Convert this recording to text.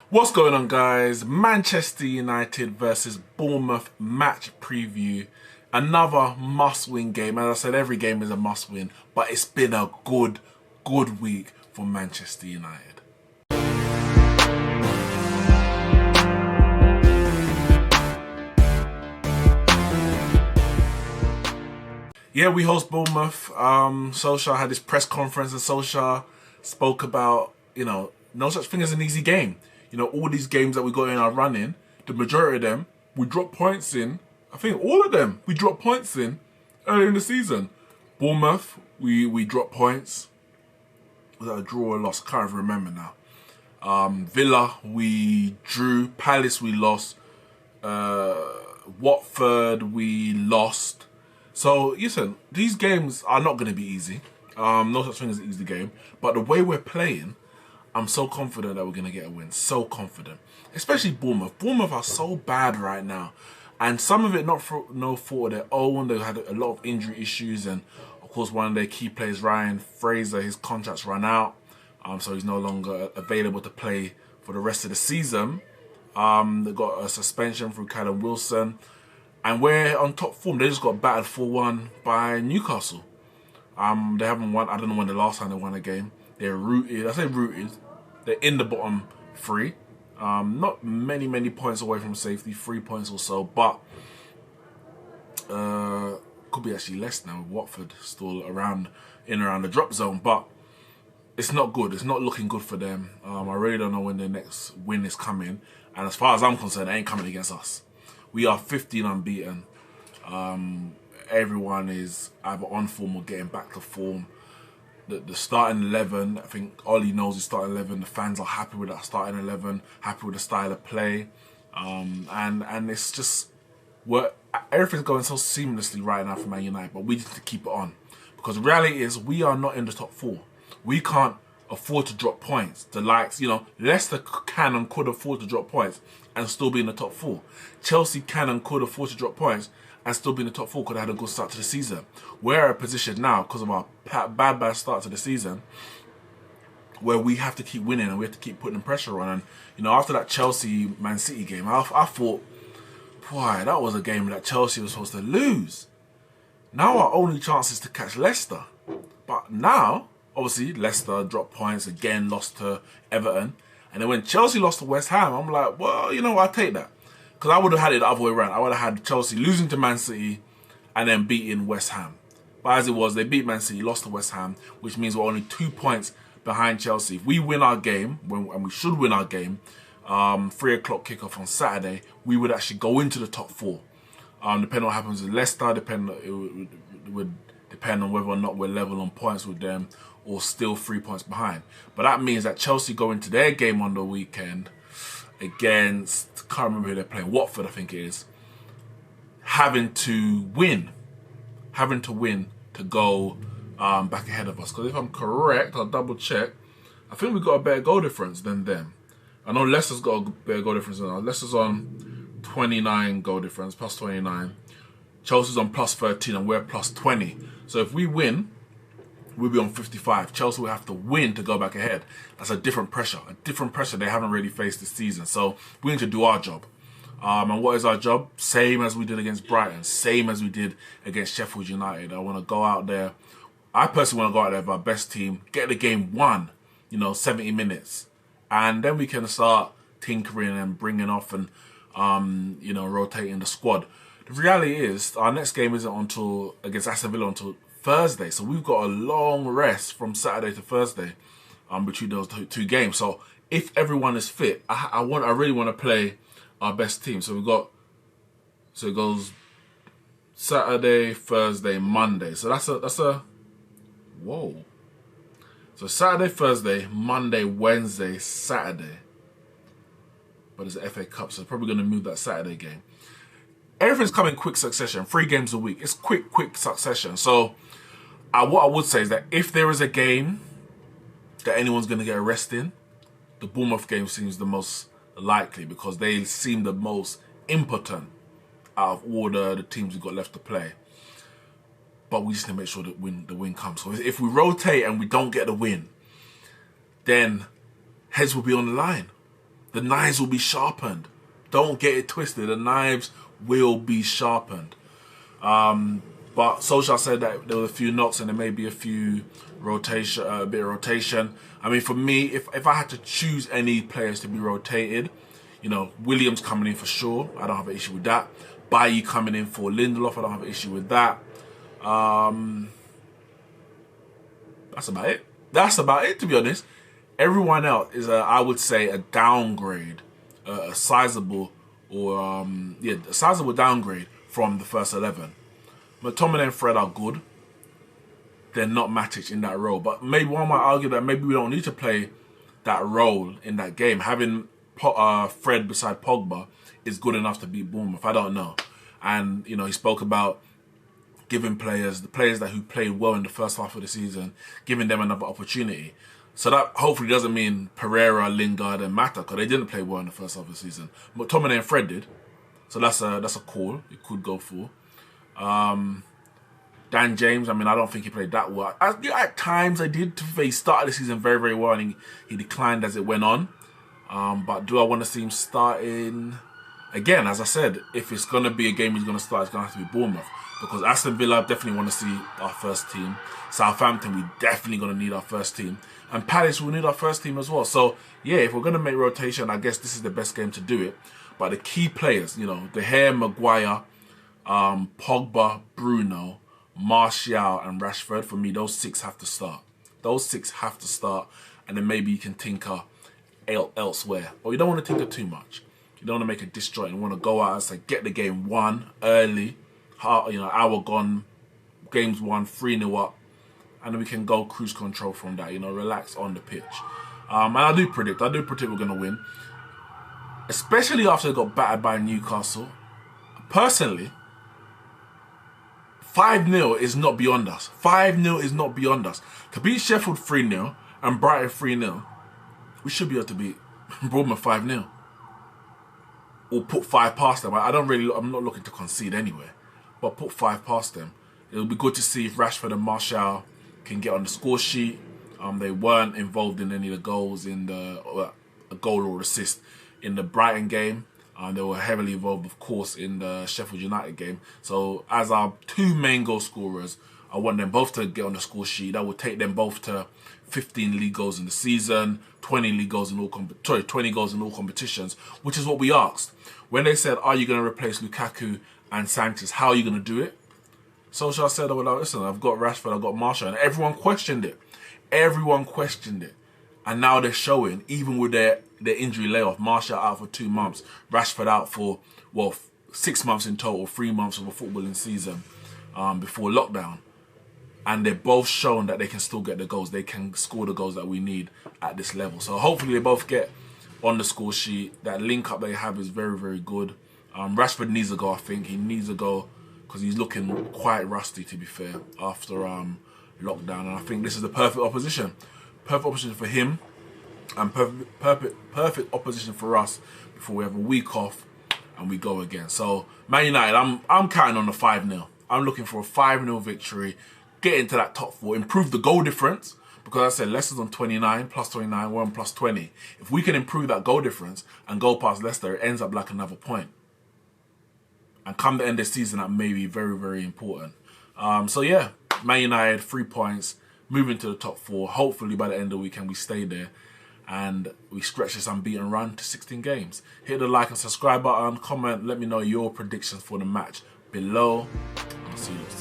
What's going on, guys? Manchester United versus Bournemouth match preview. Another must-win game. As I said, every game is a must-win, but it's been a good week for Manchester United. Yeah, we host Bournemouth. Solskjaer had his press conference and Solskjaer spoke about, no such thing as an easy game. All these games that we got in our running, the majority of them, we dropped points in. I think all of them, we dropped points in earlier in the season. Bournemouth, we dropped points. Was that a draw or a loss? Can't even remember now. Villa, we drew. Palace, we lost. Watford, we lost. So, listen, these games are not going to be easy. No such thing as an easy game. But the way we're playing, I'm so confident that we're going to get a win. So confident. Especially Bournemouth. Bournemouth are so bad right now. And some of it not for no fault of their own. They had a lot of injury issues. And, of course, one of their key players, Ryan Fraser, his contract's run out. So he's no longer available to play for the rest of the season. They got a suspension through Callum Wilson. And we're on top form. They just got battered 4-1 by Newcastle. They haven't won. I don't know when the last time they won a game. They're rooted. I say rooted. They're in the bottom three. Not many points away from safety. 3 points or so. But could be actually less now with Watford still around the drop zone. But it's not good. It's not looking good for them. I really don't know when their next win is coming. And as far as I'm concerned, it ain't coming against us. We are 15 unbeaten. Everyone is either on form or getting back to form. The starting 11, I think OLE knows his starting 11. The fans are happy with that starting 11, happy with the style of play. And it's just, everything's going so seamlessly right now for Man United, but we need to keep it on. Because the reality is, we are not in the top four. We can't afford to drop points. The likes, Leicester can and could afford to drop points and still be in the top four. Chelsea can and could afford to drop points and still be in the top four because they had a good start to the season. We're at a position now, because of our bad start to the season, where we have to keep winning and we have to keep putting pressure on. And, after that Chelsea-Man City game, I thought, boy, that was a game that Chelsea was supposed to lose. Now our only chance is to catch Leicester. But now, obviously, Leicester dropped points again, lost to Everton. And then when Chelsea lost to West Ham, I'm like, well, I'll take that. Because I would have had it the other way around. I would have had Chelsea losing to Man City and then beating West Ham. But as it was, they beat Man City, lost to West Ham, which means we're only 2 points behind Chelsea. If we win our game, and we should win our game, 3 o'clock kickoff on Saturday, we would actually go into the top four. Depending on what happens with Leicester, it would depend on whether or not we're level on points with them or still 3 points behind. But that means that Chelsea go into their game on the weekend against, can't remember who they're playing, Watford I think it is, having to win to go back ahead of us. Because if I'm correct, I'll double check, I think we've got a better goal difference than them. I know Leicester's got a better goal difference than us. Leicester's on 29 goal difference, plus 29. Chelsea's on plus 13 and we're plus 20. So if we win, we'll be on 55. Chelsea will have to win to go back ahead. That's a different pressure they haven't really faced this season. So we need to do our job. And what is our job? Same as we did against Brighton, same as we did against Sheffield United. I want to go out there. I personally want to go out there with our best team, get the game won, 70 minutes. And then we can start tinkering and bringing off and, rotating the squad. The reality is, our next game isn't against Aston Villa until Thursday. So we've got a long rest from Saturday to Thursday between those two games. So if everyone is fit, I really want to play our best team. So it goes Saturday, Thursday, Monday. So that's a whoa. So Saturday, Thursday, Monday, Wednesday, Saturday. But it's an FA Cup, so probably going to move that Saturday game. Everything's coming quick succession. 3 games a week. It's quick succession. So what I would say is that if there is a game that anyone's going to get a rest in, the Bournemouth game seems the most likely because they seem the most impotent out of all the teams we've got left to play. But we just need to make sure that the win comes. So if we rotate and we don't get the win, then heads will be on the line. The knives will be sharpened. Don't get it twisted. The knives will be sharpened. But Solskjaer said that there were a few knocks and there may be a few rotation, a bit of rotation. I mean, for me, if I had to choose any players to be rotated, you know, Williams coming in for sure. I don't have an issue with that. Bailly coming in for Lindelof. I don't have an issue with that. That's about it. That's about it, to be honest. Everyone else is, I would say, a downgrade, a sizable a sizable downgrade from the first 11. McTominay and Fred are good. They're not Matic in that role, but maybe one might argue that maybe we don't need to play that role in that game. Having Fred beside Pogba is good enough to beat Bournemouth. I don't know. And you know, he spoke about giving the players who played well in the first half of the season, giving them another opportunity. So that hopefully doesn't mean Pereira, Lingard, and Mata, because they didn't play well in the first half of the season. But McTominay and Fred did, so that's a call you could go for. Dan James, I mean, I don't think he played that well. At times I did. He started the season very, very well, and he declined as it went on. But do I want to see him starting? Again, as I said, if it's going to be a game he's going to start, it's going to have to be Bournemouth. Because Aston Villa definitely want to see our first team. Southampton, we definitely going to need our first team. And Palace will need our first team as well. So, yeah, if we're going to make rotation, I guess this is the best game to do it. But the key players, you know, De Gea, Maguire, Pogba, Bruno, Martial and Rashford, for me, those 6 have to start. Those 6 have to start. And then maybe you can tinker elsewhere. Or you don't want to tinker too much. You don't want to make a disjoint. You want to go out and say, get the game won early. You know, hour gone, game's won, 3-0 up. And then we can go cruise control from that, you know, relax on the pitch. And I do predict we're going to win. Especially after they got battered by Newcastle. Personally, 5-0 is not beyond us. 5-0 is not beyond us. To beat Sheffield 3-0 and Brighton 3-0, we should be able to beat Bournemouth 5-0. Or put 5 past them. I'm not looking to concede anyway. But put 5 past them. It'll be good to see if Rashford and Martial can get on the score sheet. They weren't involved in any of the goals in a goal or assist in the Brighton game. They were heavily involved, of course, in the Sheffield United game. So as our 2 main goal scorers, I want them both to get on the score sheet. That would take them both to 15 league goals in the season, 20 goals in all competitions, which is what we asked. When they said, are you going to replace Lukaku and Sanchez, how are you going to do it? Solskjaer said, well, listen, I've got Rashford, I've got Martial, and everyone questioned it. Everyone questioned it. And now they're showing, even with their injury layoff, Martial out for 2 months, Rashford out for, 6 months in total, 3 months of a footballing season before lockdown. And they're both shown that they can still get the goals. They can score the goals that we need at this level. So hopefully they both get on the score sheet. That link up they have is very, very good. Rashford needs a go, I think. He needs a go because he's looking quite rusty, to be fair, after lockdown. And I think this is the perfect opposition. Perfect opposition for him and perfect opposition for us before we have a week off and we go again. So Man United, I'm counting on the 5-0. I'm looking for a 5-0 victory. Get into that top 4, improve the goal difference, because I said Leicester's on 29, plus 29, we're on plus 20. If we can improve that goal difference and go past Leicester, it ends up like another point. And come the end of the season, that may be very, very important. So yeah, Man United, 3 points, moving to the top 4. Hopefully by the end of the weekend we stay there and we stretch this unbeaten run to 16 games. Hit the like and subscribe button, comment, let me know your predictions for the match below. I'll see you next time.